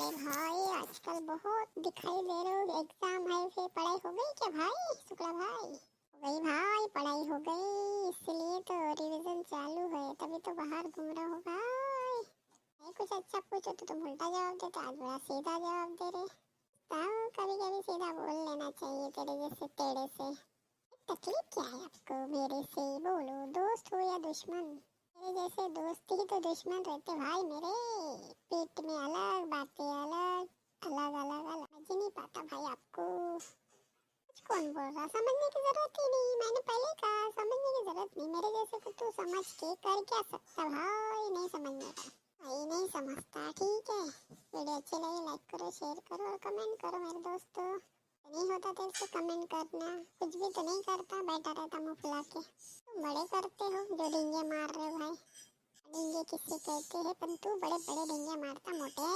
अरे भाई आजकल बहुत दिखाई दे रहे हो, एग्जाम है, फिर पढ़ाई हो गई क्या भाई शुक्ला भाई? हो गई भाई, पढ़ाई हो गई, इसलिए तो रिवीजन चालू है, तभी तो बाहर घूम रहा हो भाई। नहीं कुछ अच्छा पूछो तो तुम उल्टा जवाब देते, आज बड़ा सीधा जवाब दे रहे। हाँ, कभी कभी सीधा बोल लेना चाहिए तेरे जैसे टेढ़े से। तकलीफ क्या है आपको मेरे से, बोलो दोस्त हो या दुश्मन? मेरे जैसे दोस्त ही तो दुश्मन रहते भाई मेरे। पेट में अलग बातें अलग, अलग अलग अलग, समझ नहीं पाता भाई आपको। कुछ कौन बोल रहा, समझने की जरूरत ही नहीं, मैंने पहले कहा समझने की जरूरत नहीं, मेरे जैसे को तू समझ के कर क्या सकता भाई, नहीं समझने का भाई, नहीं समझता। ठीक है, वीडियो अच्छी लगी लाइक करो, शेयर करो और कमेंट करो मेरे दोस्तों। नहीं होता तेरे से कमेंट करना, कुछ भी तो नहीं करता, बैठा रहता मुंह फुला के। तुम बड़े करते हो जो डींगे मार रहे हो भाई, डींगे किससे कहते हैं, पर तू बड़े बड़े डींगे मारता, मोटे